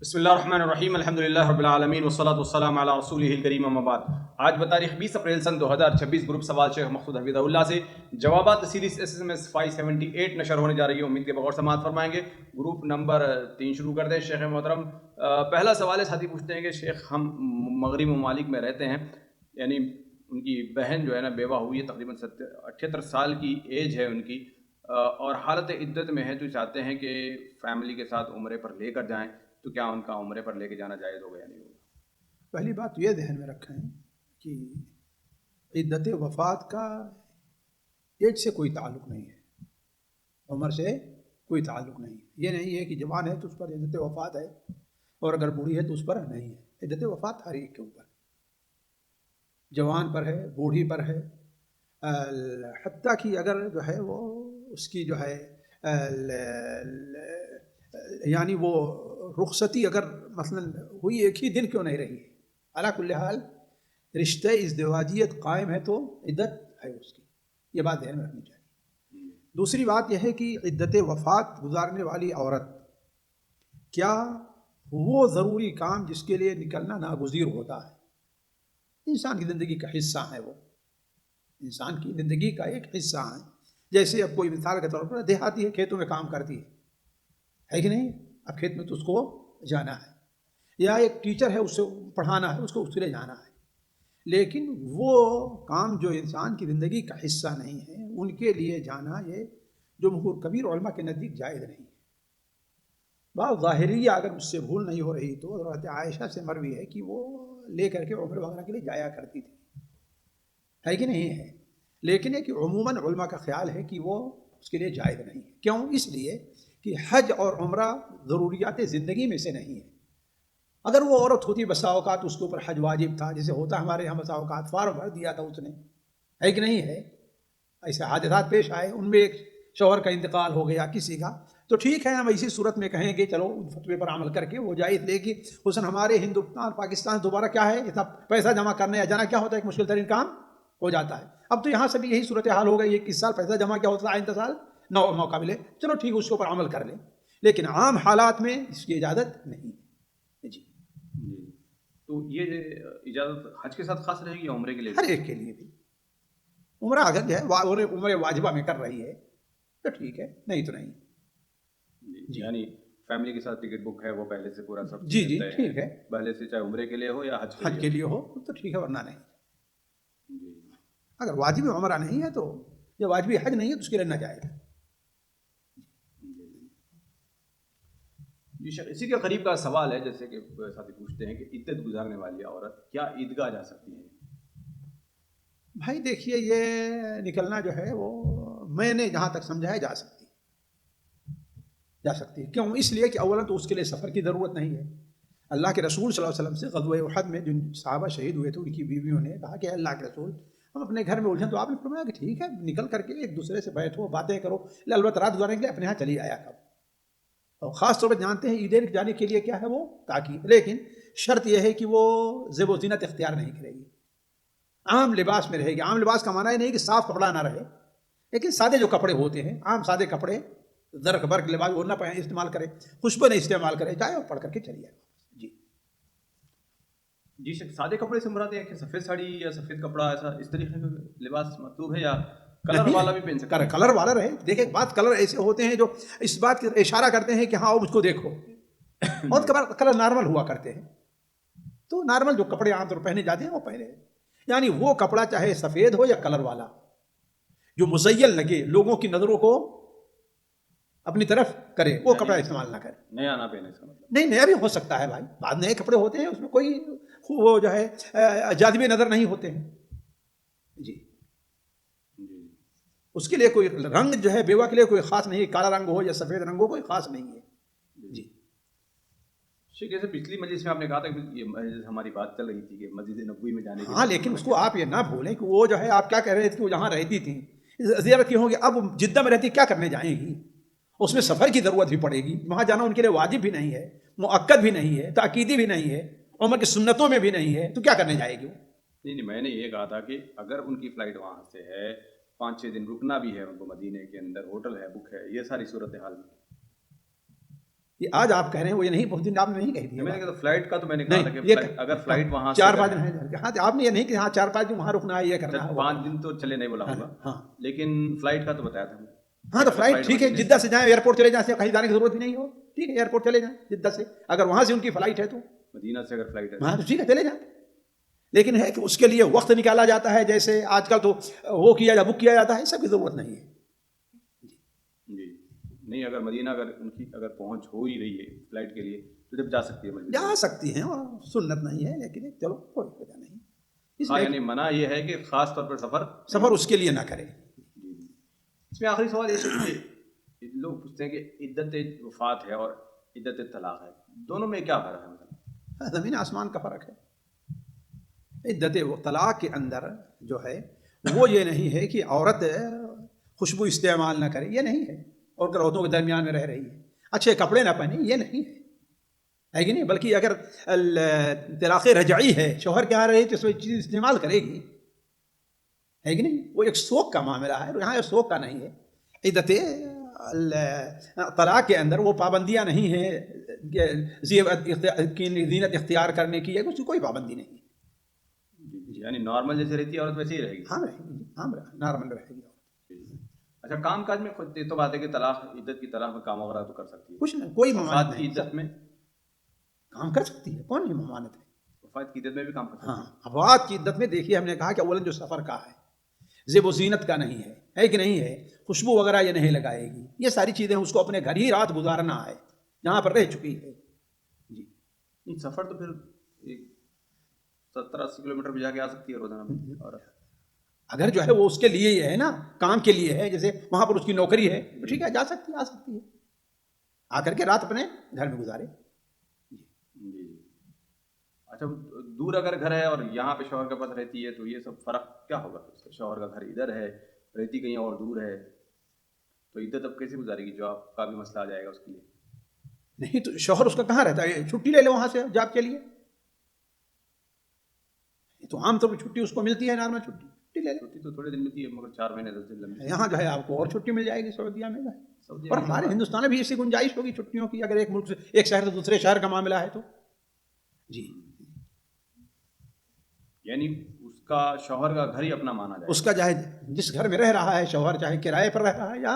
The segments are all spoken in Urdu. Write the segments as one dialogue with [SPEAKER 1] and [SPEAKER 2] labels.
[SPEAKER 1] بسم اللہ الرحمن الرحیم الحمدللہ رب العالمین والصلاۃ والسلام علی رسولہ الکریم اما بعد۔ آج بتاریخ 20 اپریل سن 2026 گروپ سوال شیخ مقصود حفیظہ اللہ سے جوابات سیریز SSMS 578 نشر ہونے جا رہی ہے، امید کے بغور سماعت فرمائیں گے۔ گروپ نمبر 3 شروع کرتے ہیں۔ شیخ محترم پہلا سوال ہے، ساتھی پوچھتے ہیں کہ شیخ ہم مغربی ممالک میں رہتے ہیں، یعنی ان کی بہن جو ہے نا بیوہ ہوئی ہے، تقریباً 78 سال کی ایج ہے ان کی، اور حالت عدت میں ہے، تو چاہتے ہیں کہ فیملی کے ساتھ عمرے پر لے کر جائیں، تو کیا ان کا عمرے پر لے کے جانا جائز ہوگا یا نہیں ہوگا؟
[SPEAKER 2] پہلی بات یہ ذہن میں رکھیں کہ عدت وفات کا ایج سے کوئی تعلق نہیں ہے، عمر سے کوئی تعلق نہیں ہے۔ یہ نہیں ہے کہ جوان ہے تو اس پر عدت وفات ہے اور اگر بوڑھی ہے تو اس پر نہیں ہے۔ عدت وفات ہر ایک کے اوپر، جوان پر ہے، بوڑھی پر ہے، حتیٰ کہ اگر جو ہے وہ اس کی جو ہے یعنی وہ رخصتی اگر مثلا ہوئی ایک ہی دن کیوں نہیں رہی، علی کل حال رشتہ ازدواجیت قائم ہے تو عدت ہے اس کی، یہ بات ذہن میں رکھنی چاہیے۔ دوسری بات یہ ہے کہ عدت وفات گزارنے والی عورت کیا وہ ضروری کام جس کے لیے نکلنا ناگزیر ہوتا ہے، انسان کی زندگی کا حصہ ہے، وہ انسان کی زندگی کا ایک حصہ ہے۔ جیسے اب کوئی مثال کے طور پر دیہاتی ہے، کھیتوں میں کام کرتی ہے کہ نہیں، اب کھیت میں تو اس کو جانا ہے، یا ایک ٹیچر ہے، اس سے پڑھانا ہے، اس کو اس کے لیے جانا ہے، لیکن وہ کام جو انسان کی زندگی کا حصہ نہیں ہے ان کے لیے جانا یہ جمہور کبیر علماء کے نزدیک جائز نہیں ہے۔ بعض ظاہریہ اگر اس سے بھول نہیں ہو رہی تو حضرت عائشہ سے مروی ہے کہ وہ لے کر کے عمرہ وغیرہ کے لیے جایا کرتی تھی، ہے کہ نہیں ہے، لیکن ہے کہ عموماً علماء کا خیال ہے کہ وہ اس کے لیے جائز نہیں ہے۔ کیوں؟ اس لیے کہ حج اور عمرہ ضروریات زندگی میں سے نہیں ہے۔ اگر وہ عورت ہوتی بسا اوقات اس کے اوپر حج واجب تھا، جیسے ہوتا ہمارے یہاں بسا اوقات فارم بھر دیا تھا اس نے، ہے کہ نہیں ہے، ایسے حادثات پیش آئے، ان میں ایک شوہر کا انتقال ہو گیا کسی کا، تو ٹھیک ہے ہم اسی صورت میں کہیں گے چلو فتوے پر عمل کر کے وہ جائز، لیکن حسن ہمارے ہندوستان پاکستان دوبارہ کیا ہے، اتنا پیسہ جمع کرنے یا جانا کیا ہوتا ہے، ایک مشکل ترین کام ہو جاتا ہے۔ اب تو یہاں سے بھی یہی صورتحال ہو گئی ہے، 21 سال پیسہ جمع کیا ہوتا ہے، آئندہ سال نو موقع ملے، چلو ٹھیک اس کے اوپر عمل کر لیں، لیکن عام حالات میں اس کی اجازت نہیں ہے۔ جی
[SPEAKER 1] تو یہ اجازت حج کے ساتھ خاص رہے گی یا عمرے کے لیے؟
[SPEAKER 2] ہر ایک کے لیے بھی، عمرہ اگر جو ہے عمرے واجبہ میں کر رہی ہے تو ٹھیک ہے، نہیں تو نہیں۔
[SPEAKER 1] جی یعنی فیملی کے ساتھ ٹکٹ بک ہے وہ پہلے سے پورا سب
[SPEAKER 2] جی جی ٹھیک ہے،
[SPEAKER 1] پہلے سے، چاہے عمرے کے لیے ہو یا
[SPEAKER 2] حج کے لیے ہو تو ٹھیک ہے، ورنہ نہیں۔
[SPEAKER 1] جی
[SPEAKER 2] اگر واجب عمرہ نہیں ہے تو یہ واجبی حج نہیں ہے تو اس کے لیے نہ جائے گا۔
[SPEAKER 1] جی شیخ، اسی کے قریب کا سوال ہے، جیسے کہ ساتھی پوچھتے ہیں کہ عدت گزارنے والی عورت کیا عیدگاہ جا سکتی ہے؟
[SPEAKER 2] بھائی دیکھیے، یہ نکلنا جو ہے وہ میں نے جہاں تک سمجھا ہے جا سکتی ہے۔ کیوں؟ اس لیے کہ اولا تو اس کے لیے سفر کی ضرورت نہیں ہے۔ اللہ کے رسول صلی اللہ علیہ وسلم سے غزوہ احد میں جن صحابہ شہید ہوئے تھے ان کی بیویوں نے کہا کہ اللہ کے رسول ہم اپنے گھر میں الجھن، تو آپ نے فرمایا کہ ٹھیک ہے نکل کر کے ایک دوسرے سے بیٹھو، باتیں کرو، البتہ رات گزارنے کے لیے اپنے یہاں چلی آیا کرو۔ اور خاص طور پر جانتے ہیں عیدین جانے کے لیے کیا ہے وہ تاکید، لیکن شرط یہ ہے کہ وہ زیب و زینت اختیار نہیں کرے گی، عام لباس میں رہے گی۔ عام لباس کا معنی یہ نہیں کہ صاف کپڑا نہ رہے، لیکن سادے جو کپڑے ہوتے ہیں، عام سادے کپڑے، زرق برق لباس وہ نہ پہنے، استعمال کرے، خوشبو نہیں استعمال کرے، جائے اور پڑھ کر کے چلی آئے۔ جی
[SPEAKER 1] جی سادے کپڑے سے مراد ہے کہ سفید ساڑی یا سفید کپڑا، ایسا اس طریقے کا لباس مطلوب ہے یا کلر والا بھی پہن سکتا ہے؟
[SPEAKER 2] کلر والا رہے۔ دیکھیں بات کلر ایسے ہوتے ہیں جو اس بات کی اشارہ کرتے ہیں کہ ہاں مجھ کو دیکھو، بہت کلر نارمل ہوا کرتے ہیں، تو نارمل جو کپڑے عام طور پر پہنے جاتے ہیں وہ پہنے، یعنی وہ کپڑا چاہے سفید ہو یا کلر والا، جو مزین لگے، لوگوں کی نظروں کو اپنی طرف کرے، وہ کپڑا استعمال نہ کرے۔
[SPEAKER 1] نیا نہ پہنے، اس کا مطلب
[SPEAKER 2] نہیں، نیا بھی ہو سکتا ہے بھائی، بعض نئے کپڑے ہوتے ہیں اس میں کوئی وہ جو ہے جاذبے نظر نہیں ہوتے ہیں۔ جی اس کے لیے کوئی رنگ جو ہے بیوہ کے لیے کوئی خاص نہیں، کالا رنگ ہو یا سفید رنگ ہو کوئی خاص نہیں ہے۔ جی
[SPEAKER 1] جیسے پچھلی مجلس میں آپ نے کہا تھا کہ یہ ہماری بات چل رہی تھی کہ مسجد نبوی میں جانے کی،
[SPEAKER 2] ہاں، لیکن اس کو آپ یہ نہ بھولیں کہ وہ جو ہے آپ کیا کہہ رہے تھے کہ وہ جہاں رہتی تھیں زیارت کی ہوں گی، اب جدہ میں رہتی کیا کرنے جائیں گی، اس میں سفر کی ضرورت بھی پڑے گی، وہاں جانا ان کے لیے واجب بھی نہیں ہے، مؤکد بھی نہیں ہے، تاکیدی بھی نہیں ہے، عمر کی سنتوں میں بھی نہیں ہے، تو کیا کرنے جائے گی وہ؟
[SPEAKER 1] نہیں، میں نے یہ کہا تھا کہ اگر ان کی فلائٹ وہاں سے ہے، 5-6 دن رکنا بھی ہے ان کو، مدینے کے اندر ہوٹل ہے، بک ہے، یہ ساری صورتحال
[SPEAKER 2] یہ آج آپ کہہ رہے ہیں وہ یہ نہیں پہنچ دن آپ نے نہیں کہی تھی.
[SPEAKER 1] میں نے کہا فلائٹ کا تو میں نے کہا تھا
[SPEAKER 2] نہیں،
[SPEAKER 1] کہ
[SPEAKER 2] یہ
[SPEAKER 1] اگر فلائٹ وہاں سے
[SPEAKER 2] 4-5 دن ہے. ہاں آپ نے یہ نہیں کہ ہاں 4-5 دن وہاں رکنا ہے یہ کرنا ہے.
[SPEAKER 1] 5 دن تو چلے نہیں بولا ہوگا,
[SPEAKER 2] ہاں
[SPEAKER 1] لیکن فلائٹ کا تو بتایا تھا.
[SPEAKER 2] ہاں تو فلائٹ ٹھیک ہے, جدہ سے جائیں ایئرپورٹ چلے جائیں, کہیں جانے کی ضرورت بھی نہیں ہو, ٹھیک ہے ایئرپورٹ چلے جائیں جدہ سے, اگر وہاں سے ان کی فلائٹ ہے تو
[SPEAKER 1] مدینہ سے اگر فلائٹ ہے
[SPEAKER 2] ہاں تو ٹھیک ہے چلے جائیں. لیکن ہے کہ اس کے لیے وقت نکالا جاتا ہے, جیسے آج کل تو وہ کیا یا بک کیا جاتا ہے, سب کی ضرورت نہیں ہے.
[SPEAKER 1] جی نہیں, اگر مدینہ اگر ان کی اگر پہنچ ہو ہی رہی ہے فلائٹ کے لیے تو جب جا سکتی ہے مدینہ,
[SPEAKER 2] جا سکتی ہیں, اور سنت نہیں ہے, لیکن چلو کوئی وجہ نہیں.
[SPEAKER 1] ہاں یعنی منع یہ ہے کہ خاص طور پر
[SPEAKER 2] سفر اس کے لیے نہ کرے.
[SPEAKER 1] اس میں آخری سوال یہ ہے کہ لوگ پوچھتے ہیں کہ عدت وفات ہے اور عدت طلاق ہے, دونوں میں کیا فرق ہے؟
[SPEAKER 2] زمین آسمان کا فرق ہے. عدت طلاق کے اندر جو ہے وہ یہ نہیں ہے کہ عورت خوشبو استعمال نہ کرے, یہ نہیں ہے, اور عورتوں کے درمیان میں رہ رہی ہے, اچھے کپڑے نہ پہنے, یہ نہیں ہے کہ نہیں, بلکہ اگر طلاق رجعی ہے, شوہر کے یہاں رہے تو اس میں چیز استعمال کرے گی, ہے کہ نہیں, وہ ایک شوق کا معاملہ ہے, یہاں شوق کا نہیں ہے. عدت طلاق کے اندر وہ پابندیاں نہیں ہیں کہ زینت اختیار کرنے کی, اس کی کوئی پابندی نہیں.
[SPEAKER 1] یعنی نارمل جیسے رہتی ہے عورت ویسے ہی رہے گی.
[SPEAKER 2] ہاں رہے گی, ہاں نارمل رہے گی.
[SPEAKER 1] اچھا, کام کاج میں خود تو بات ہے کہ طلاق عدت کی طلاق میں کام وغیرہ تو کر سکتی ہے,
[SPEAKER 2] کچھ نہیں, کوئی ممانعت
[SPEAKER 1] وفات کی عدت میں
[SPEAKER 2] کام کر سکتی ہے, کون نہیں ممانعت ہے.
[SPEAKER 1] وفات کی عدت میں بھی کام کر سکتی ہے.
[SPEAKER 2] ہاں وفات کی عدت میں دیکھیے ہم نے کہا کہ اولاً جو سفر کا ہے, زیب و زینت کا نہیں ہے کہ نہیں ہے, خوشبو وغیرہ یہ نہیں لگائے گی, یہ ساری چیزیں اس کو اپنے گھر ہی رات گزارنا ہے جہاں پر رہ چکی ہے.
[SPEAKER 1] جی سفر تو پھر 70-80 کلومیٹر بھی جا کے آ سکتی ہے روزانہ میں, اور
[SPEAKER 2] اگر جو ہے وہ اس کے لیے یہ ہے نا, کام کے لیے ہے, جیسے وہاں پر اس کی نوکری ہے, ٹھیک ہے جا سکتی ہے, آ سکتی ہے, آ کر کے رات اپنے گھر میں گزارے.
[SPEAKER 1] جی اچھا, دور اگر گھر ہے اور یہاں پہ شوہر کے پاس رہتی ہے تو یہ سب فرق کیا ہوگا؟ شوہر کا گھر ادھر ہے, رہتی کہیں اور دور ہے, تو عدت اب کیسے گزارے گی؟ جاب کا بھی مسئلہ آ جائے گا اس کے لیے.
[SPEAKER 2] نہیں تو شوہر اس کا کہاں رہتا ہے, چھٹی لے لے وہاں سے جاب کے لیے, تو عام طور پر چھٹی اس کو ملتی ہے, نارمل چھٹی لے لے.
[SPEAKER 1] چھٹی تو تھوڑے دن ملتی ہے, مگر 4 مہینے 10 دن لمبی.
[SPEAKER 2] یہاں جو ہے آپ کو اور چھٹی مل جائے گی سعودیہ میں, اور ہمارے ہندوستان میں بھی اسی گنجائش ہوگی چھٹیوں کی, اگر ایک ملک سے ایک شہر سے دوسرے شہر کا معاملہ ہے تو. جی
[SPEAKER 1] یعنی اس کا شوہر کا گھر ہی اپنا مانا جائے,
[SPEAKER 2] اس کا چاہے جس گھر میں رہ رہا ہے شوہر, چاہے کرائے پر رہ رہا ہے, یا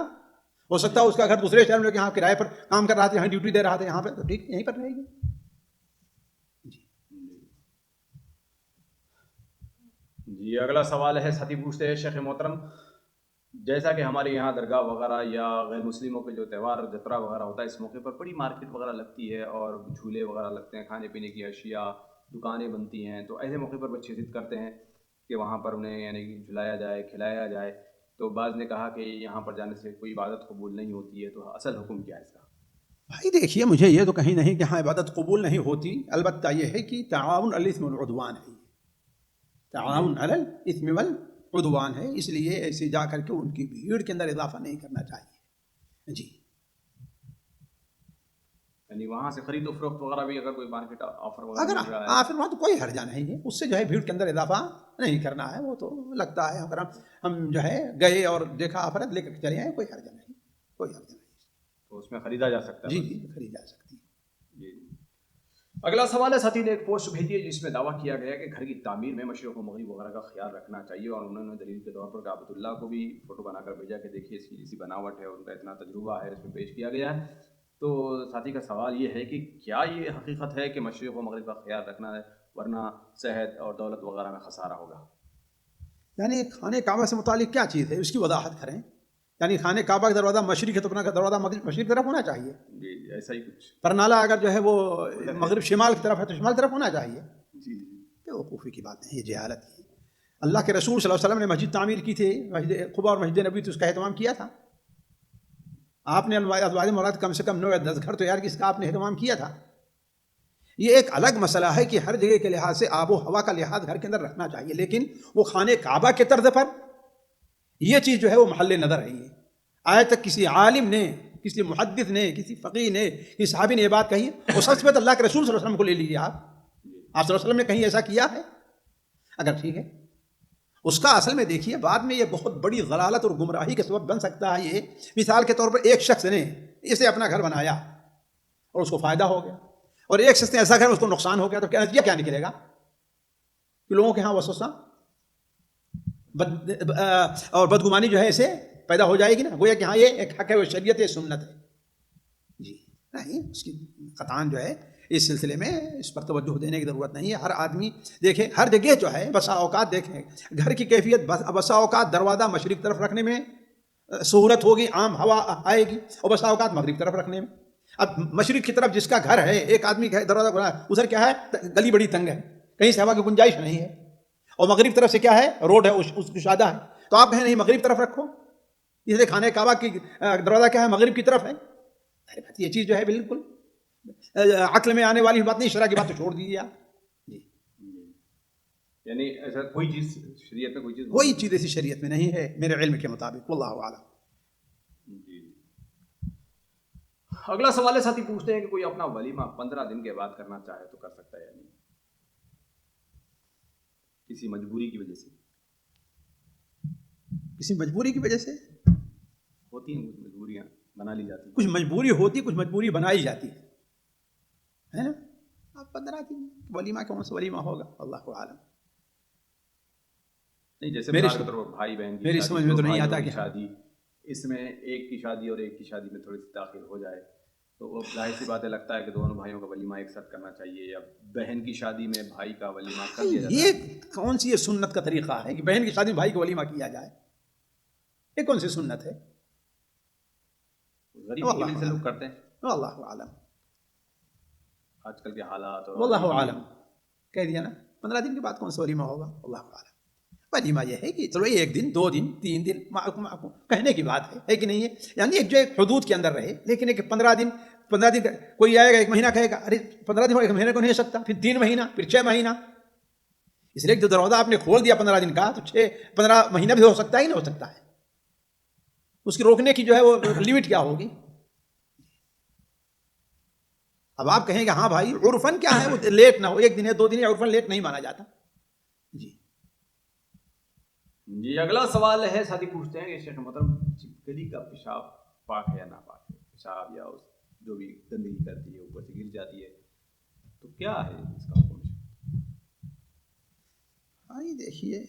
[SPEAKER 2] ہو سکتا ہے اس کا گھر دوسرے شہر میں, یہاں کرائے پر کام کر رہا تھا, یہاں ڈیوٹی دے رہا تھا, یہاں پہ تو ٹھیک یہیں پر رہے گی.
[SPEAKER 1] جی اگلا سوال ہے, ساتھی پوچھتے ہیں شیخ محترم, جیسا کہ ہمارے یہاں درگاہ وغیرہ یا غیر مسلموں کے جو تہوار جترا وغیرہ ہوتا ہے, اس موقع پر بڑی مارکیٹ وغیرہ لگتی ہے اور جھولے وغیرہ لگتے ہیں, کھانے پینے کی اشیاء دکانیں بنتی ہیں, تو ایسے موقع پر بچے ضد کرتے ہیں کہ وہاں پر انہیں یعنی جھلایا جائے, کھلایا جائے, تو بعض نے کہا کہ یہاں پر جانے سے کوئی عبادت قبول نہیں ہوتی ہے, تو اصل حکم کیا ہے اس کا؟
[SPEAKER 2] بھائی دیکھیے, مجھے یہ تو کہیں نہیں کہ ہاں عبادت قبول نہیں ہوتی, البتہ یہ ہے کہ تعاون علی الاثم والعدوان ہے, تعاون علی الاثم والعدوان ہے, اس لیے ایسے جا کر کے ان کی بھیڑ کے اندر اضافہ نہیں کرنا چاہیے. جی
[SPEAKER 1] یعنی وہاں سے خرید و فروخت وغیرہ بھی اگر کوئی مارکیٹ آفر وغیرہ
[SPEAKER 2] اگر آفر وہاں تو کوئی حرجہ نہیں ہے, اس سے جو ہے بھیڑ کے اندر اضافہ نہیں کرنا ہے, وہ تو لگتا ہے اگر ہم جو ہے گئے اور دیکھا آفر لے کر چلے آئے, کوئی حرجہ نہیں, کوئی حرجہ نہیں,
[SPEAKER 1] تو اس میں خریدا جا سکتا ہے.
[SPEAKER 2] جی خریدا جا سکتی ہے.
[SPEAKER 1] جی اگلا سوال ہے, ساتھی نے ایک پوسٹ بھیجی ہے جس میں دعویٰ کیا گیا کہ گھر کی تعمیر میں مشرق و مغرب وغیرہ کا خیال رکھنا چاہیے, اور انہوں نے دلیل کے طور پر کعبۃ اللہ کو بھی فوٹو بنا کر بھیجا کہ دیکھیے اس کی ایسی بناوٹ ہے, ان کا اتنا تجربہ ہے, اس میں پیش کیا گیا ہے. تو ساتھی کا سوال یہ ہے کہ کیا یہ حقیقت ہے کہ مشرق و مغرب کا خیال رکھنا ہے, ورنہ صحت اور دولت وغیرہ میں خسارہ ہوگا؟
[SPEAKER 2] یعنی خانہ کعبہ سے متعلق کیا چیز ہے, اس کی وضاحت کریں. یعنی خانہ کعبہ کا دروازہ مشرق ہے تو اپنا دروازہ مشرق طرف ہونا چاہیے,
[SPEAKER 1] جی ایسا ہی کچھ.
[SPEAKER 2] پرنالا اگر جو ہے وہ مغرب شمال کی طرف ہے تو شمال طرف ہونا چاہیے.
[SPEAKER 1] جی
[SPEAKER 2] بیوقوفی کی بات ہے, یہ جہالت ہے. اللہ کے رسول صلی اللہ علیہ وسلم نے مسجد تعمیر کی تھی, مسجد قباء اور مسجد نبوی, تو اس کا اہتمام کیا تھا. آپ نے ازواج مراد کم سے کم 9-10 گھر تیار کی, اس کا آپ نے اہتمام کیا تھا. یہ ایک الگ مسئلہ ہے کہ ہر جگہ کے لحاظ سے آب و ہوا کا لحاظ گھر کے اندر رکھنا چاہیے, لیکن وہ خانہ کعبہ کے طرز پر یہ چیز جو ہے وہ محل نظر ہے. آج تک کسی عالم نے, کسی محدث نے, کسی فقیہ نے, کسی صحابی نے یہ بات کہی ہے؟ اور سب سے پہلے اللہ کے رسول صلی اللہ علیہ وسلم کو لے لیجیے, آپ صلی اللہ علیہ وسلم نے کہیں ایسا کیا ہے؟ اگر ٹھیک ہے, اس کا اصل میں دیکھیے بعد میں یہ بہت بڑی ضلالت اور گمراہی کا سبب بن سکتا ہے. یہ مثال کے طور پر ایک شخص نے اسے اپنا گھر بنایا اور اس کو فائدہ ہو گیا، اور ایک شخص نے ایسا کرا اس کو نقصان ہو گیا، تو نتیجہ کیا نکلے گا کہ لوگوں کے ہاں وسوسہ اور بدگمانی جو ہے اسے پیدا ہو جائے گی نا، گویا کہ ہاں یہ ایک حق ہے، وہ شریعت ہے، سنت ہے. جی نہیں، اس کی قطعاً جو ہے اس سلسلے میں اس پر توجہ دینے کی ضرورت نہیں ہے. ہر آدمی دیکھیں، ہر جگہ جو ہے بسا اوقات دیکھیں گھر کی کیفیت بسا اوقات دروازہ مشرق طرف رکھنے میں سہولت ہوگی، عام ہوا آئے گی، اور بسا اوقات مغرب طرف رکھنے میں. اب مشرق کی طرف جس کا گھر ہے، ایک آدمی کا دروازہ کھلا ہے، ادھر کیا ہے، گلی بڑی تنگ ہے، کہیں سے ہوا کی گنجائش نہیں ہے، اور مغرب طرف سے کیا ہے، روڈ ہے، اس کشادہ ہے. تو آپ کہیں نہیں مغرب طرف رکھو، اس لیے خانہ کعبہ کی دروازہ کیا ہے، مغرب کی طرف ہے. یہ چیز جو ہے بالکل عقل میں آنے والی بات نہیں، شرع کی بات تو چھوڑ دیجیے آپ. جی
[SPEAKER 1] یعنی ایسا کوئی چیز شریعت میں
[SPEAKER 2] کوئی چیز ایسی شریعت میں نہیں ہے میرے علم کے مطابق، واللہ اعلم.
[SPEAKER 1] جی. اگلا سوال ہے، ساتھی پوچھتے ہیں کہ کوئی اپنا ولیمہ 15 دن کے بعد کرنا چاہے تو کر سکتا ہے یا نہیں، کسی مجبوری کی وجہ سے؟
[SPEAKER 2] کسی مجبوری کی وجہ سے
[SPEAKER 1] ہوتی ہیں کچھ مجبوریاں بنا لی جاتی ہیں.
[SPEAKER 2] کچھ مجبوری ہوتی، کچھ مجبوری بنائی جاتی ہے نا. آپ 15 دن ولیمہ کون سا ولیمہ ہوگا، اللہ عالم.
[SPEAKER 1] نہیں، جیسے
[SPEAKER 2] میری
[SPEAKER 1] بھائی بہن کی
[SPEAKER 2] میری
[SPEAKER 1] شادی،
[SPEAKER 2] سمجھ میں تو نہیں آتا کہ
[SPEAKER 1] شادی، اس میں ایک کی شادی اور ایک کی شادی میں تھوڑی سی تاخیر ہو جائے تو وہ ظاہر سی بات ہے، لگتا ہے کہ دونوں بھائیوں کا ولیمہ ایک ساتھ کرنا چاہیے، یا بہن کی شادی میں بھائی کا ولیمہ کر دیا جاتا ہے.
[SPEAKER 2] یہ کون سی یہ سنت کا طریقہ ہے کہ بہن کی شادی میں بھائی کا ولیمہ کیا جائے؟ یہ کون سی سنت ہے؟
[SPEAKER 1] غریب کی وجہ سے لوگ کرتے ہیں.
[SPEAKER 2] اللہ عالم،
[SPEAKER 1] آج کل کے حالات اور
[SPEAKER 2] واللہ عالم. کہہ دیا نا 15 دن کے بعد کون سا ولیمہ ہوگا، اللہ عالم. ولیمہ یہ ہے کہ چلو 1 دن 2 دن 3 دن کہنے کی بات ہے کہ نہیں ہے، یعنی ایک جو ایک حدود کے اندر رہے. لیکن ایک 15 دن کوئی آئے گا 1 مہینہ کہے گا، ارے 15 دن 1 مہینے کو نہیں ہو سکتا، پھر 3 مہینہ، پھر 6 مہینہ. اس لیے جو دروازہ آپ نے کھول دیا 15 دن کا، تو 15 مہینہ بھی ہو سکتا ہی نہیں ہو سکتا ہے. اس کی روکنے کی جو ہے وہ لیمٹ کیا ہوگی؟ اب آپ کہیں گے ہاں بھائی عرفاً کیا ہے، وہ لیٹ نہ ہو، 1 دن ہے 2 دن ہے، عرفاً لیٹ نہیں مانا جاتا.
[SPEAKER 1] جی اگلا سوال ہے، ساتھی پوچھتے ہیں کہ شیخ محترم چھپکلی کا پیشاب پاک ہے یا ناپاک ہے؟ پیشاب یا جو بھی گندگی کرتی ہے اوپر سے گر جاتی ہے تو کیا ہے اس کا حکم؟
[SPEAKER 2] ہاں یہ دیکھیے،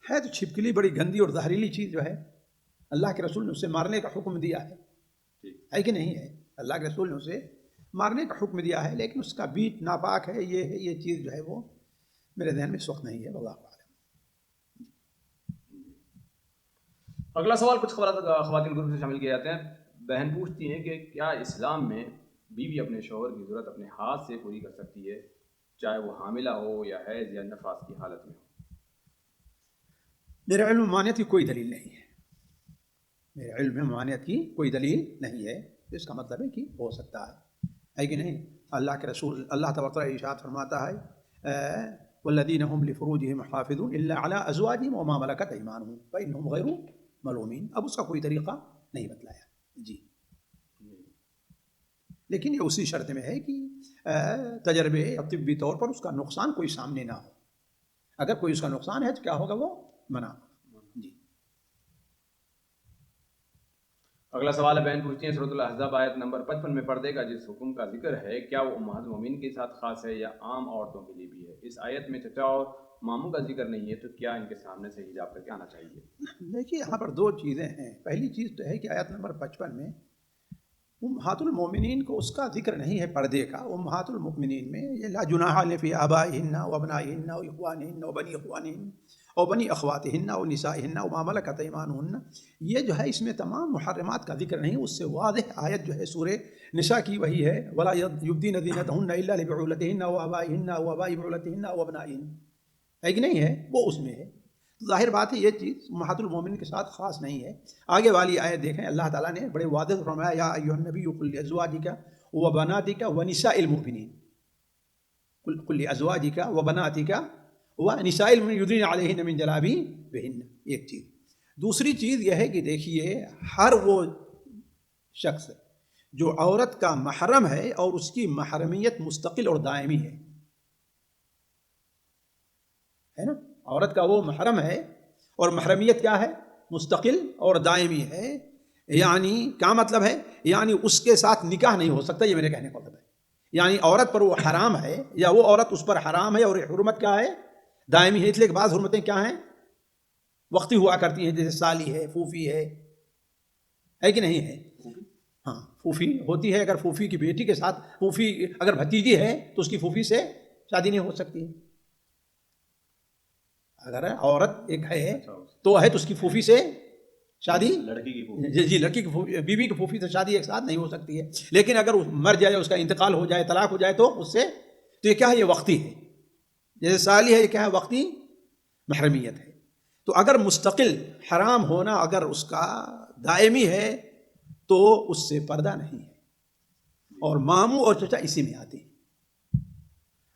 [SPEAKER 2] ہے تو چھپکلی بڑی گندی اور زہریلی چیز جو ہے، اللہ کے رسول نے اسے مارنے کا حکم دیا ہے کہ نہیں ہے؟ اللہ کے رسول نے اسے مارنے کا حکم دیا ہے، لیکن اس کا بیٹ ناپاک ہے، یہ چیز جو ہے وہ میرے ذہن میں اس وقت نہیں ہے، واللہ اعلم.
[SPEAKER 1] اگلا سوال کچھ خواتین گروپ سے شامل کیے جاتے ہیں. بہن پوچھتی ہیں کہ کیا اسلام میں بیوی اپنے شوہر کی ضرورت اپنے ہاتھ سے پوری کر سکتی ہے، چاہے وہ حاملہ ہو یا حیض یا نفاس کی حالت میں ہو؟
[SPEAKER 2] میرے علم میں مانعت کی کوئی دلیل نہیں ہے، میرے علم میں مانعت کی کوئی دلیل نہیں ہے. اس کا مطلب ہے کہ ہو سکتا ہے کہ نہیں؟ اللہ کے رسول اللہ تبارک و تعالیٰ ارشاد فرماتا ہے والذین هم لفروجهم حافظون الا علی ازواجهم وما ملکت ایمانهم فانهم غیر ملومین. اب اس کا کوئی طریقہ نہیں بتلایا. جی لیکن یہ اسی شرط میں ہے کہ تجربے یا طبی طور پر اس کا نقصان کوئی سامنے نہ ہو. اگر کوئی اس کا نقصان ہے تو کیا ہوگا، وہ منع. جی
[SPEAKER 1] اگلا سوال ہے، بہن پوچھتی ہیں سورۃ الاحزاب آیت نمبر 55 میں پردے کا جس حکم کا ذکر ہے کیا وہ امہات المومنین کے ساتھ خاص ہے یا عام عورتوں کے لیے بھی ہے؟ اس آیت میں چچا اور ماموں کا ذکر نہیں ہے تو کیا ان کے سامنے سے حجاب کر کے آنا چاہیے؟
[SPEAKER 2] دیکھیے یہاں پر 2 چیزیں ہیں. پہلی چیز تو ہے کہ آیت نمبر 55 میں امہات المومنین کو اس کا ذکر نہیں ہے پردے کا. امہات المومنین میں یہ لا جناح علیہن فی آبائہن و ابنائہن و اخوانہن و بنی اخوانہن اور بنی اخواتہن و نسائہن و ما ملکت ایمانہن، یہ جو ہے اس میں تمام محرمات کا ذکر نہیں. اس سے واضح آیت جو ہے سورہ نساء کی وہی ہے ولا یبدین زینتہن الا لبعولتہن و آبائہن و آباء بعولتہن و ابنائہن، ہے کہ نہیں ہے؟ وہ اس میں ہے. ظاہر بات ہے یہ چیز امہات المومنین کے ساتھ خاص نہیں ہے. آگے والی آیت دیکھیں، اللہ تعالیٰ نے بڑے واضح فرمایا یا ایھا النبی قل لازواجک وبناتک ونساء المؤمنین، قل لازواجک وبناتک ونساء المؤمنین یدنین علیہن من جلابیبہن. ایک چیز. دوسری چیز یہ ہے کہ دیکھیے ہر وہ شخص جو عورت کا محرم ہے اور اس کی محرمیت مستقل اور دائمی ہے نا، عورت کا وہ محرم ہے اور محرمیت کیا ہے، مستقل اور دائمی ہے، یعنی کیا مطلب ہے؟ یعنی اس کے ساتھ نکاح نہیں ہو سکتا، یہ میرے کہنے کا مطلب ہے. یعنی عورت پر وہ حرام ہے یا وہ عورت اس پر حرام ہے، اور حرمت کیا ہے؟ دائمی ہے. اس لیے کہ بعض حرمتیں کیا ہیں؟ وقتی ہوا کرتی ہیں، جیسے سالی ہے، پھوپھی ہے کہ نہیں ہے؟ ہاں پھوپھی ہوتی ہے. اگر پھوپھی کی بیٹی کے ساتھ پھوپھی اگر بھتیجی ہے تو اس کی پھوپھی سے شادی نہیں ہو سکتی. اگر عورت ایک ہے تو اس کی پھوپھی سے شادی،
[SPEAKER 1] لڑکی کی
[SPEAKER 2] جی لڑکی کی بیوی کی پھوپھی سے شادی ایک ساتھ نہیں ہو سکتی ہے. لیکن اگر مر جائے، اس کا انتقال ہو جائے، طلاق ہو جائے تو اس سے، تو یہ کیا ہے؟ یہ وقتی ہے. جیسے سالی ہے، یہ کیا ہے؟ وقتی محرمیت ہے. تو اگر مستقل حرام ہونا اگر اس کا دائمی ہے تو اس سے پردہ نہیں ہے. اور ماموں اور چچا اسی میں آتے ہیں.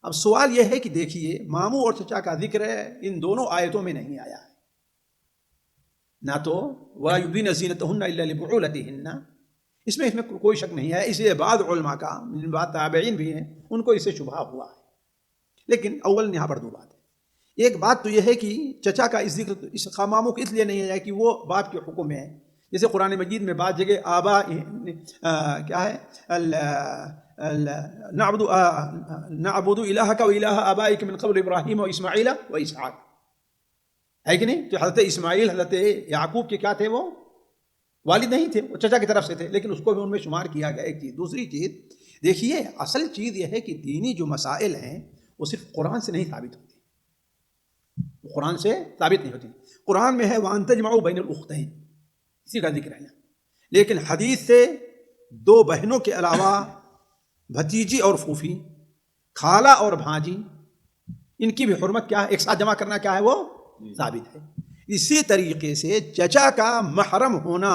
[SPEAKER 2] اب سوال یہ ہے کہ دیکھیے، ماموں اور چچا کا ذکر ان دونوں آیتوں میں نہیں آیا ہے. نہ تو وَلَا يُبْدِينَ زِينَتَهُنَّ إِلَّا لِبُعُولَتِهِنَّ، اس میں کوئی شک نہیں ہے. اس لیے بعض علماء کا، بعض تابعین بھی ہیں، ان کو اس سے شبہ ہوا ہے. لیکن اول یہاں پر دو بات ہے. ایک بات تو یہ ہے کہ چچا کا اس ذکر اس ماموں کو اس لیے نہیں ہے کہ وہ باپ کے حکم میں ہے. جیسے قرآن مجید میں بعض جگہ آبا کیا ہے، نعبد الہک و الہ آبائک من قبل ابراہیم و اسماعیل و اسحاق، ہے کہ نہیں؟ تو حضرت اسماعیل، حضرت یعقوب کے کیا تھے؟ وہ والد نہیں تھے، وہ چچا کی طرف سے تھے، لیکن اس کو بھی ان میں شمار کیا گیا. ایک چیز. دوسری چیز دیکھیے، اصل چیز یہ ہے کہ دینی جو مسائل ہیں وہ صرف قرآن سے نہیں ثابت ہوتی، قرآن سے ثابت نہیں ہوتی. قرآن میں ہے وَأَن تَجْمَعُوا بَيْنَ الْأُخْتَيْنِ، اسی کا ذکر ہے نا. لیکن حدیث سے دو بہنوں کے علاوہ بھتیجی اور پھوپھی، خالہ اور بھانجی، ان کی بھی حرمت کیا ہے؟ ایک ساتھ جمع کرنا کیا ہے؟ وہ ثابت ہے. اسی طریقے سے چچا کا محرم ہونا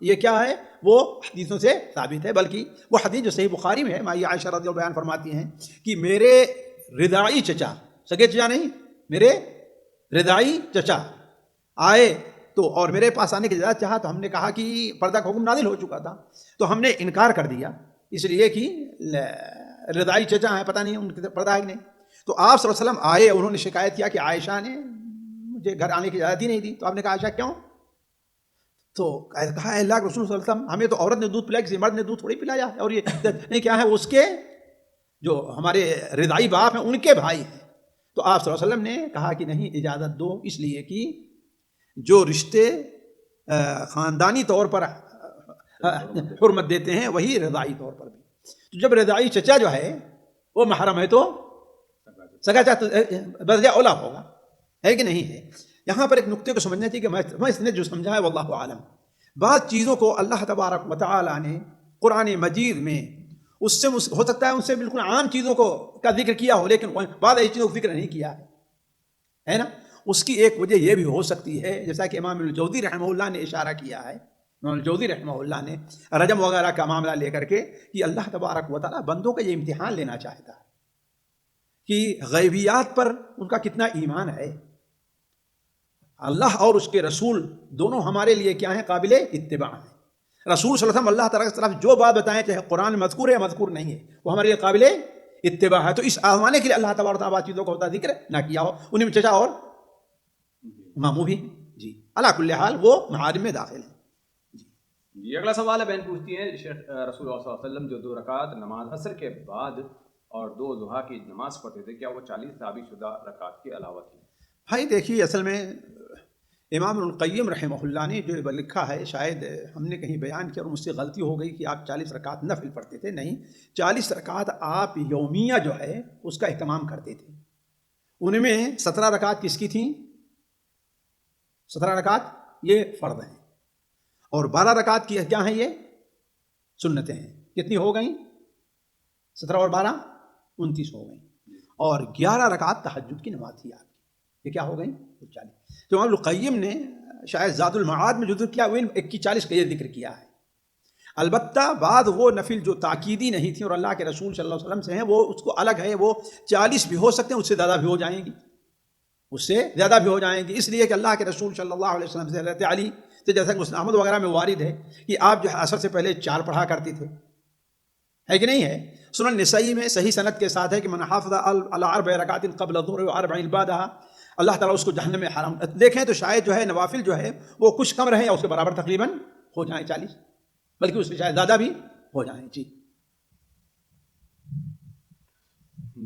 [SPEAKER 2] یہ کیا ہے؟ وہ حدیثوں سے ثابت ہے. بلکہ وہ حدیث جو صحیح بخاری میں ہے، مائی عائشہ رضی اللہ عنہا بیان فرماتی ہیں کہ میرے رضاعی چچا، سگے چچا نہیں، میرے رضاعی چچا آئے تو، اور میرے پاس آنے کی اجازت چاہا تو ہم نے کہا کہ پردہ کا حکم نازل ہو چکا تھا، تو ہم نے انکار کر دیا، اس لیے کہ رضاعی چچا ہیں، پتہ نہیں ان کے پردہ ہے کہ نہیں. تو آپ صلی اللہ علیہ وسلم آئے، انہوں نے شکایت کیا کہ عائشہ نے مجھے گھر آنے کی اجازت ہی نہیں دی. تو آپ نے کہا عائشہ کیوں؟ تو کہا اللہ کے رسول صلی اللہ علیہ وسلم، ہمیں تو عورت نے دودھ پلایا، کسی مرد نے دودھ تھوڑی پلایا، اور یہ نہیں کیا ہے، اس کے جو ہمارے رضاعی باپ ہیں ان کے بھائی ہیں. تو آپ صلی اللہ علیہ وسلم نے کہا کہ نہیں، اجازت دو، اس لیے کہ جو رشتے خاندانی طور پر حرمت دیتے ہیں وہی رضاعی طور پر بھی. تو جب رضاعی چچا جو ہے وہ محرم ہے تو سگا چچا بدرجہ اولا ہوگا، ہے کہ نہیں ہے. یہاں پر ایک نقطے کو سمجھنا چاہیے کہ میں اس نے جو سمجھا ہے واللہ عالم، بعض چیزوں کو اللہ تبارک و تعالی نے قرآن مجید میں اس سے ہو سکتا ہے ان سے بالکل عام چیزوں کو کا ذکر کیا ہو، لیکن بعض ایسی چیزوں کا ذکر نہیں کیا ہے نا. اس کی ایک وجہ یہ بھی ہو سکتی ہے، جیسا کہ امام الجوزی رحمہ اللہ نے اشارہ کیا ہے، امام الجوزی رحمہ اللہ نے رجم وغیرہ کا معاملہ لے کر کے، کہ اللہ تبارک و تعالی بندوں کا یہ امتحان لینا چاہتا ہے کہ غیبیات پر ان کا کتنا ایمان ہے. اللہ اور اس کے رسول دونوں ہمارے لیے کیا ہیں؟ قابل اتباع ہیں. رسول صلی اللہ علیہ وسلم اللہ تعالیٰ کی طرف جو بات بتائیں، چاہے قرآن میں مذکور ہے یا مذکور نہیں ہے، وہ ہمارے لیے قابل اتباع ہے. تو اس آزمانے کے لیے اللہ تبارک و تعالیٰ چیزوں کا ہوتا ذکر نہ کیا ہو، انہیں میں چچا اور ماموں بھی جی علی کل حال وہ محارم میں داخل ہیں.
[SPEAKER 1] جی اگلا سوال ہے، بہن پوچھتی ہیں شیخ رسول اللہ صلی اللہ علیہ وسلم جو 2 رکعت نماز عصر کے بعد اور 2 ضحیٰ کی نماز پڑھتے تھے، کیا وہ 40 ثابت شدہ رکعت کے علاوہ تھی؟
[SPEAKER 2] بھائی دیکھیے، اصل میں امام القیم رحمہ اللہ نے جو لکھا ہے، شاید ہم نے کہیں بیان کیا اور مجھ سے غلطی ہو گئی کہ آپ 40 رکعت نفل پڑھتے تھے. نہیں، 40 رکعت آپ یومیہ جو ہے اس کا اہتمام کرتے تھے. ان میں 17 رکعت کس کی تھیں؟ 17 رکعت یہ فرض ہیں، اور 12 رکعت کی کیا ہیں؟ یہ سنتیں ہیں. کتنی ہو گئیں؟ 17 اور 12 29 ہو گئیں. اور 11 رکعت تہجد کی نماز تھی آپ کی، یہ کیا ہو گئیں؟ 40. تو امام القیم نے شاید زاد المعاد میں جو ذکر کیا وہ 41 کا یہ ذکر کیا ہے. البتہ بعد وہ نفل جو تاکیدی نہیں تھی اور اللہ کے رسول صلی اللہ علیہ وسلم سے ہیں، وہ اس کو الگ ہے، وہ 40 بھی ہو سکتے ہیں، اس سے زیادہ بھی ہو جائیں گی، اس سے زیادہ بھی ہو جائیں گی. اس لیے کہ اللہ کے رسول صلی اللہ علیہ وسلم سے حضرت علی سے، جیسا کہ مسلم احمد وغیرہ میں وارد ہے کہ آپ جو ہے عصر سے پہلے 4 پڑھا کرتے تھے، ہے کہ نہیں ہے. سنن نسائی میں صحیح سند کے ساتھ ہے کہ من حافظ علی 4 رکعات قبل الظہر و 4 بعدها، اللہ تعالیٰ اس کو جہنم میں حرام دیکھیں تو شاید جو ہے نوافل جو ہے وہ کچھ کم رہیں یا اس کے برابر تقریباً ہو جائیں 40، بلکہ اس سے شاید زیادہ بھی ہو جائیں.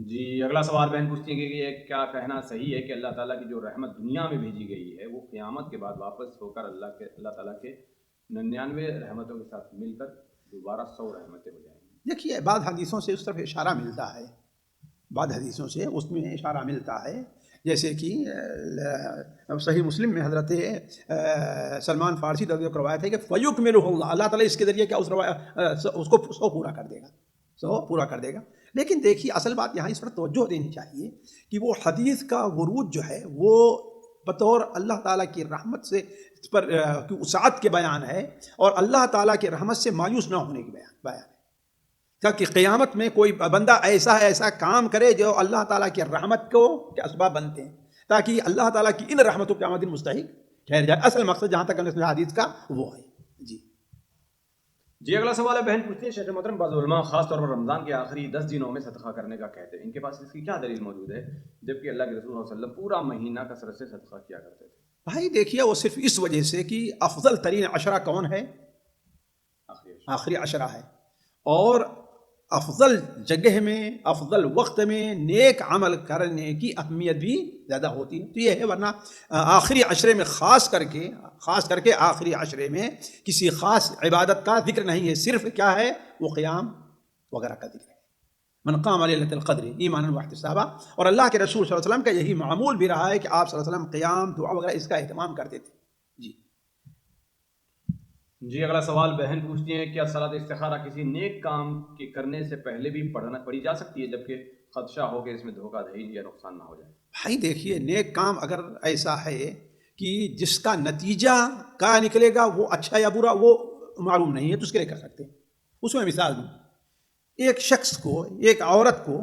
[SPEAKER 1] جی اگلا سوال بہن پوچھتی ہے کہ یہ کیا کہنا صحیح ہے کہ اللہ تعالیٰ کی جو رحمت دنیا میں بھیجی گئی ہے وہ قیامت کے بعد واپس ہو کر اللہ تعالیٰ کے 99 رحمتوں کے ساتھ مل کر دوبارہ 100 رحمتیں ہو جائیں گی؟
[SPEAKER 2] دیکھیے بعض حدیثوں سے اس طرف اشارہ ملتا ہے، بعض حدیثوں سے اس میں اشارہ ملتا ہے، جیسے کہ صحیح مسلم میں حضرت سلمان فارسی رضی اللہ عنہ روایت ہے کہ فیکملہ اللہ تعالیٰ اس کے ذریعے کیا اس کو 100 پورا کر دے گا، 100 پورا کر دے گا. لیکن دیکھیے اصل بات یہاں اس پر توجہ دینی چاہیے کہ وہ حدیث کا ورود جو ہے وہ بطور اللہ تعالیٰ کی رحمت سے اس پر کی وسعت کے بیان ہے، اور اللہ تعالیٰ کی رحمت سے مایوس نہ ہونے کی بیان ہے، تاکہ قیامت میں کوئی بندہ ایسا کام کرے جو اللہ تعالیٰ کی رحمت کو کے اسباب بنتے ہیں، تاکہ اللہ تعالیٰ کی ان رحمتوں کے قیامت مستحق ٹھہر جائے. اصل مقصد جہاں تک حدیث کا وہ ہے.
[SPEAKER 1] جی اگلا سوال ہے بہن پوچھتی ہے شیخ محترم بعض علماء خاص طور پر رمضان کے آخری 10 دنوں میں صدقہ کرنے کا کہتے ہیں، ان کے پاس اس کی کیا دلیل موجود ہے جبکہ اللہ کے رسول صلی اللہ علیہ وسلم پورا مہینہ کثرت سے صدقہ کیا کرتے تھے؟
[SPEAKER 2] بھائی دیکھیے وہ صرف اس وجہ سے کہ افضل ترین عشرہ کون ہے؟ آخری عشرہ ہے، اور افضل جگہ میں افضل وقت میں نیک عمل کرنے کی اہمیت بھی زیادہ ہوتی ہے. تو یہ ہے، ورنہ آخری عشرے میں خاص کر کے آخری عشرے میں کسی خاص عبادت کا ذکر نہیں ہے، صرف کیا ہے وہ قیام وغیرہ کا ذکر ہے. من قام لیلۃ القدر ایمانا واحتسابا، اور اللہ کے رسول صلی اللہ علیہ وسلم کا یہی معمول بھی رہا ہے کہ آپ صلی اللہ علیہ وسلم قیام دعا وغیرہ اس کا اہتمام کرتے تھے.
[SPEAKER 1] جی اگلا سوال بہن پوچھتی ہیں کیا صلاۃ استخارہ کسی نیک کام کے کرنے سے پہلے بھی پڑھی جا سکتی ہے جبکہ خدشہ ہو کہ اس میں دھوکہ دہی یا نقصان نہ ہو جائے؟
[SPEAKER 2] بھائی دیکھیے نیک کام اگر ایسا ہے کہ جس کا نتیجہ کیا نکلے گا وہ اچھا یا برا وہ معلوم نہیں ہے تو اس کے لیے کر سکتے ہیں. اس میں مثال دوں، ایک شخص کو، ایک عورت کو،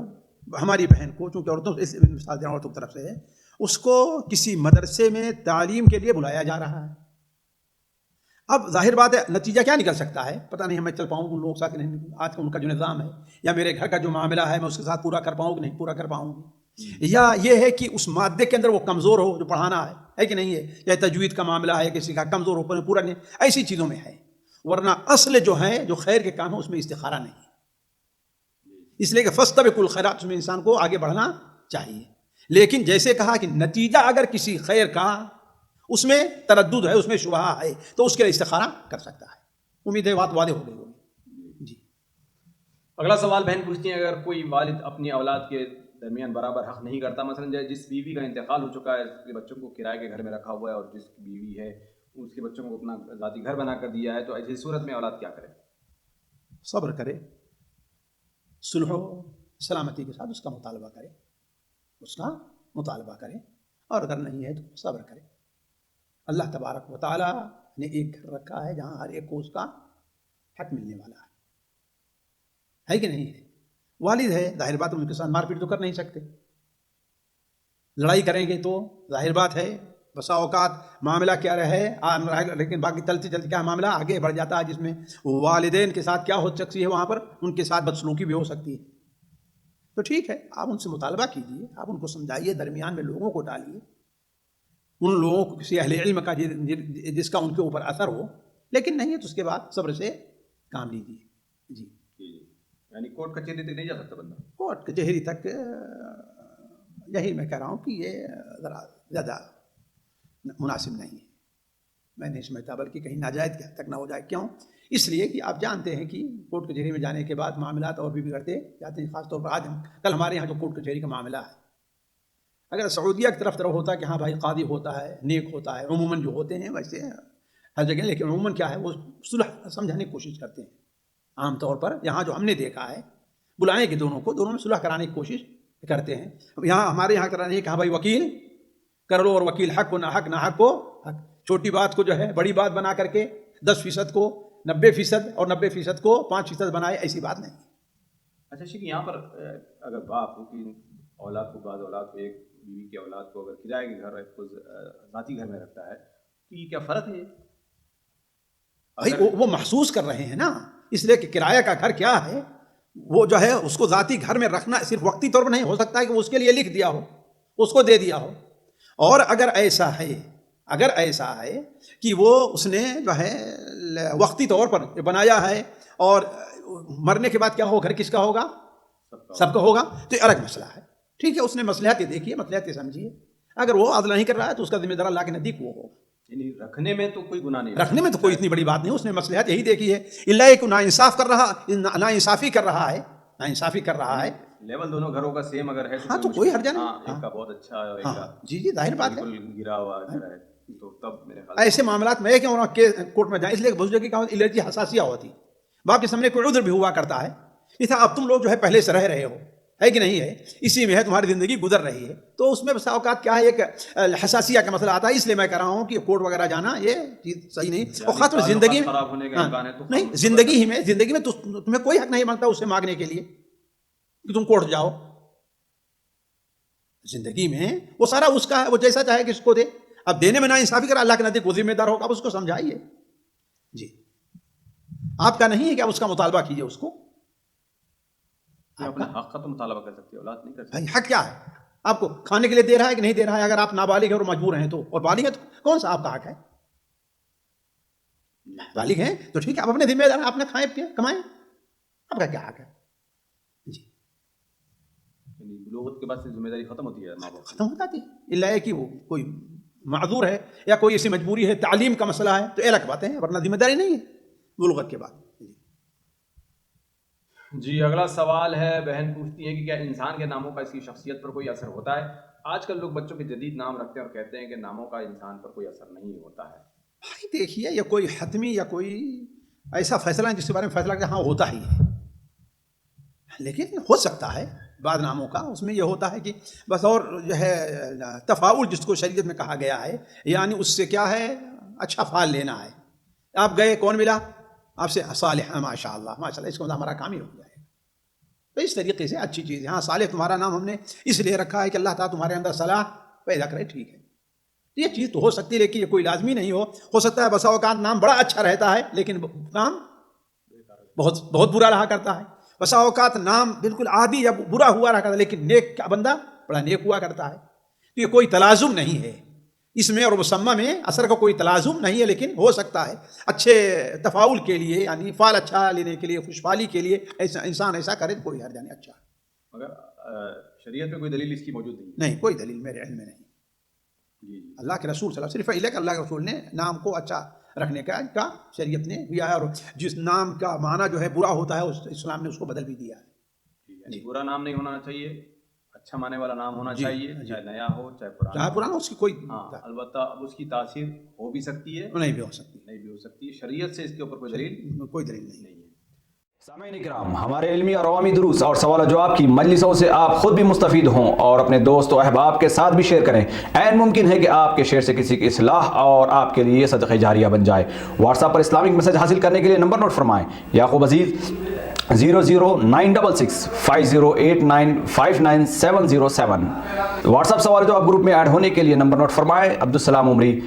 [SPEAKER 2] ہماری بہن کو، چونکہ عورتوں سے مثال دیں عورتوں کی طرف سے ہے، اس کو کسی مدرسے میں تعلیم کے لیے بلایا جا رہا ہے. اب ظاہر بات ہے نتیجہ کیا نکل سکتا ہے پتہ نہیں، میں چل پاؤں ان لوگوں کے ساتھ نہیں، آج کا ان کا جو نظام ہے یا میرے گھر کا جو معاملہ ہے میں اس کے ساتھ پورا کر پاؤں کہ نہیں پورا کر پاؤں گی، یا یہ ہے کہ اس مادے کے اندر وہ کمزور ہو جو پڑھانا ہے کہ نہیں ہے، یا تجوید کا معاملہ ہے کسی کا کمزور ہو پورا نہیں، ایسی چیزوں میں ہے. ورنہ اصل جو ہے جو خیر کے کام ہے اس میں استخارہ نہیں ہے، اس لیے کہ فاستبقوا الخیرات اس میں انسان کو آگے بڑھنا چاہیے. لیکن جیسے کہا کہ نتیجہ اگر کسی خیر کا اس میں تردد ہے، اس میں شبہ ہے تو اس کے لیے استخارہ کر سکتا ہے. امید ہے بات واضح ہو گئی ہوگی. جی
[SPEAKER 1] اگلا سوال بہن پوچھتی ہیں اگر کوئی والد اپنی اولاد کے درمیان برابر حق نہیں کرتا، مثلا جس بیوی کا انتقال ہو چکا ہے اس کے بچوں کو کرائے کے گھر میں رکھا ہوا ہے اور جس کی بیوی ہے اس کے بچوں کو اپنا ذاتی گھر بنا کر دیا ہے، تو ایسی صورت میں اولاد کیا کرے؟
[SPEAKER 2] صبر کرے، صلح و سلامتی کے ساتھ اس کا مطالبہ کرے، اور اگر نہیں ہے تو صبر کرے. اللہ تبارک و تعالیٰ نے ایک گھر رکھا ہے جہاں ہر ایک کو اس کا حق ملنے والا ہے کہ نہیں ہے. والد ہے، ظاہر بات ان کے ساتھ مار پیٹ تو کر نہیں سکتے، لڑائی کریں گے تو ظاہر بات ہے بسا اوقات معاملہ کیا رہے، لیکن باقی چلتے چلتے کیا معاملہ آگے بڑھ جاتا ہے جس میں والدین کے ساتھ کیا ہو سکتی ہے، وہاں پر ان کے ساتھ بدسلوکی بھی ہو سکتی ہے. تو ٹھیک ہے آپ ان سے مطالبہ کیجیے، آپ ان کو سمجھائیے، درمیان میں لوگوں کو ڈالیے، ان لوگوں کو کسی اہل علم کا جس کا ان کے اوپر اثر ہو، لیکن نہیں ہے تو اس کے بعد صبر سے کام لیجیے. جی
[SPEAKER 1] یعنی کورٹ کچہری تک نہیں جا سکتا بندہ؟
[SPEAKER 2] کورٹ کچہری تک یہی میں کہہ رہا ہوں کہ یہ ذرا زیادہ مناسب نہیں ہے، میں نہیں سمجھتا، بلکہ کہیں ناجائز حد تک نہ ہو جائے. کیوں؟ اس لیے کہ آپ جانتے ہیں کہ کورٹ کچہری میں جانے کے بعد معاملات اور بھی بگڑتے جاتے ہیں. خاص طور پر آج کل ہمارے یہاں جو کورٹ کچہری کا معاملہ ہے، اگر سعودیہ کی طرف ہوتا ہے کہ ہاں بھائی قاضی ہوتا ہے، نیک ہوتا ہے، عموماً جو ہوتے ہیں ویسے ہر جگہ، لیکن عموماً کیا ہے وہ صلح سمجھانے کی کوشش کرتے ہیں. عام طور پر یہاں جو ہم نے دیکھا ہے بلائیں کہ دونوں میں صلح کرانے کی کوشش کرتے ہیں. یہاں ہمارے یہاں کرانے ہے کہ ہاں بھائی وکیل کر لو، اور وکیل حق کو نہ حق، نہ حق کو حق. چھوٹی بات کو جو ہے بڑی بات بنا کر کے 10% کو 90% اور 90% کو 5% بنائے، ایسی بات نہیں.
[SPEAKER 1] اچھا شیخ، یہاں پر اگر باپ کی اولاد کو، بعض اولاد کو، ایک بیوی کی اولاد کو اگر کرائے کے گھر کو ذاتی گھر میں رکھتا ہے تو یہ کیا فرق ہے؟
[SPEAKER 2] بھائی وہ محسوس کر رہے ہیں نا، اس لیے کہ کرایہ کا گھر کیا ہے، وہ جو ہے اس کو ذاتی گھر میں رکھنا صرف وقتی طور پر نہیں ہو سکتا ہے کہ وہ اس کے لیے لکھ دیا ہو، اس کو دے دیا ہو. اور اگر ایسا ہے کہ وہ اس نے جو ہے وقتی طور پر بنایا ہے اور مرنے کے بعد کیا ہوگا، گھر کس کا ہوگا؟ سب کا ہوگا، تو یہ الگ مسئلہ ہے. ٹھیک ہے، اس نے مصلحت دیکھیے، مصلحت سمجھیے. اگر وہ عدل نہیں کر رہا ہے تو اس کا ذمہ دار اللہ کے نزدیک وہ ہوگا.
[SPEAKER 1] یعنی رکھنے میں تو کوئی گناہ نہیں،
[SPEAKER 2] رکھنے میں تو کوئی اتنی بڑی بات نہیں، اس نے مصلحت یہی دیکھی ہے. اللہ کو ناانصافی کر رہا ہے.
[SPEAKER 1] لیول دونوں گھروں کا سیم اگر ہے
[SPEAKER 2] ہاں تو کوئی حرج نہیں.
[SPEAKER 1] ایک کا بہت اچھا ہے، ایک کا
[SPEAKER 2] جی ظاہر بات ہے.
[SPEAKER 1] گرا ہوا گھر ہے، تو تب میرے خیال
[SPEAKER 2] ایسے معاملات میں کیوں کورٹ میں جائیں، اس لیے بزرگی کا الرجی حساسیہ ہوتی، باپ کے سامنے کوئی عذر بھی ہوا کرتا ہے. اس طرح اب تم لوگ جو ہے پہلے سے رہ رہے ہو، ہے کہ نہیں ہے، اسی میں ہے تمہاری زندگی گزر رہی ہے، تو اس میں بسا اوقات کیا ہے ایک حساسیہ کا مسئلہ آتا ہے. اس لیے میں کہہ رہا ہوں کہ کورٹ وغیرہ جانا یہ چیز صحیح نہیں. اور خاص طور زندگی
[SPEAKER 1] خراب ہونے کا امکان ہے تو
[SPEAKER 2] نہیں، زندگی میں تمہیں کوئی حق نہیں بنتا اس سے مانگنے کے لیے کہ تم کورٹ جاؤ. زندگی میں وہ سارا اس کا ہے، وہ جیسا چاہے کہ اس کو دے. اب دینے میں ناانصافی کر اللہ کے نزدیک وہ ذمہ دار ہوگا، اب اس کو سمجھائیے. جی آپ کا نہیں ہے کہ آپ اس کا مطالبہ کیجیے. اس کو
[SPEAKER 1] اپنے حق کا تو مطالبہ کر سکتے، اولاد نہیں کر سکتے.
[SPEAKER 2] حق کیا ہے؟ آپ کو کھانے کے لیے دے رہا ہے کہ نہیں دے رہا ہے؟ اگر آپ نابالغ ہیں اور مجبور ہیں تو، اور بالغ ہیں تو کون سا آپ کا حق ہے؟ بالغ ہیں تو ٹھیک ہے، آپ اپنے ذمہ دار ہیں، آپ نے کھائیں پیے کمائیں، آپ کا کیا حق ہے؟ جی
[SPEAKER 1] بلوغت کے بعد سے ذمہ داری ختم ہوتی ہے، ماں باپ
[SPEAKER 2] ختم ہو جاتی ہے. اللہ ہے کہ وہ کوئی معذور ہے یا کوئی ایسی مجبوری ہے، تعلیم کا مسئلہ ہے، تو الگ باتیں ہیں، ورنہ ذمہ داری نہیں ہے بلوغت کے بعد.
[SPEAKER 1] جی اگلا سوال ہے، بہن پوچھتی ہے کہ کیا انسان کے ناموں کا اس کی شخصیت پر کوئی اثر ہوتا ہے؟ آج کل لوگ بچوں کے جدید نام رکھتے ہیں اور کہتے ہیں کہ ناموں کا انسان پر کوئی اثر نہیں ہوتا ہے.
[SPEAKER 2] بھائی دیکھیے، یہ کوئی حتمی یا کوئی ایسا فیصلہ ہے جس کے بارے میں فیصلہ کہ ہاں ہوتا ہی ہے، لیکن ہو سکتا ہے بعض ناموں کا اس میں یہ ہوتا ہے کہ بس، اور جو ہے تفاعل جس کو شریعت میں کہا گیا ہے، یعنی اس سے کیا ہے، اچھا فعال لینا ہے. آپ گئے، کون ملا آپ سے؟ صالح، ماشاء اللہ ماشاء اللہ، اس کو ہمارا کام ہی ہو جائے گا. تو اس طریقے سے اچھی چیز ہے. ہاں صالح تمہارا نام ہم نے اس لیے رکھا ہے کہ اللہ تعالیٰ تمہارے اندر صلاح پیدا کرے، ٹھیک ہے، یہ چیز تو ہو سکتی ہے، لیکن یہ کوئی لازمی نہیں ہو سکتا ہے بسا اوقات نام بڑا اچھا رہتا ہے لیکن کام بہت بہت برا رہا کرتا ہے. بسا اوقات نام بالکل عادی یا برا ہوا رہا کرتا ہے لیکن نیک کا بندہ بڑا نیک ہوا کرتا ہے. تو یہ کوئی تلازم نہیں ہے اس میں اور مسمہ میں، اثر کا کوئی تلازم نہیں ہے، لیکن ہو سکتا ہے اچھے تفاعل کے لیے، یعنی فعال اچھا لینے کے لیے، خوشحالی کے لیے ایسا انسان ایسا کرے، کوئی حرج نہیں. اچھا
[SPEAKER 1] مگر شریعت میں کوئی دلیل اس کی موجود
[SPEAKER 2] نہیں، کوئی دلیل میرے علم میں نہیں. اللہ کے رسول صلی اللہ علیہ وسلم، صرف اللہ کے رسول نے نام کو اچھا رکھنے کا شریعت نے دیا ہے، اور جس نام کا معنی جو ہے برا ہوتا ہے اسلام نے اس کو بدل بھی دیا ہے.
[SPEAKER 1] برا نام نہیں ہونا چاہیے، اچھا معنی والا نام ہونا چاہیے، چاہے نیا ہو چاہے
[SPEAKER 2] پرانا، اس کی کوئی
[SPEAKER 1] البتہ اب اس کی تاثیر ہو بھی سکتی ہے،
[SPEAKER 2] نہیں بھی ہو سکتی.
[SPEAKER 1] شریعت سے اس کے اوپر کوئی دلیل نہیں ہے.
[SPEAKER 3] سامعین اکرام، ہمارے علمی اور عوامی دروس اور سوال و جواب کی مجلسوں سے آپ خود بھی مستفید ہوں اور اپنے دوست و احباب کے ساتھ بھی شیئر کریں. عین ممکن ہے کہ آپ کے شیئر سے کسی کی اصلاح اور آپ کے لیے صدقہ جاریہ بن جائے. واٹس ایپ پر اسلامک میسج حاصل کرنے کے لیے نمبر نوٹ فرمائیں: یعقوب عزیز 00966 5089 59707. واٹس ایپ سوال جواب گروپ میں ایڈ ہونے کے لیے نمبر نوٹ فرمائیں: عبدالسلام عمری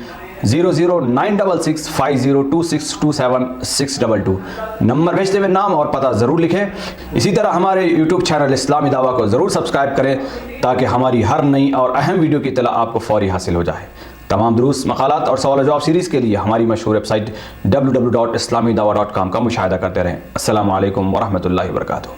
[SPEAKER 3] 00966 502627 622. نمبر بھیجتے ہوئے نام اور پتہ ضرور لکھیں. اسی طرح ہمارے یوٹیوب چینل اسلامی دعویٰ کو ضرور سبسکرائب کریں تاکہ ہماری ہر نئی اور اہم ویڈیو کی اطلاع آپ کو فوری حاصل ہو جائے. تمام دروس، مقالات اور سوال و جواب سیریز کے لیے ہماری مشہور ویب سائٹ www.islamidawah.com کا مشاہدہ کرتے رہیں. السلام علیکم ورحمۃ اللہ وبرکاتہ.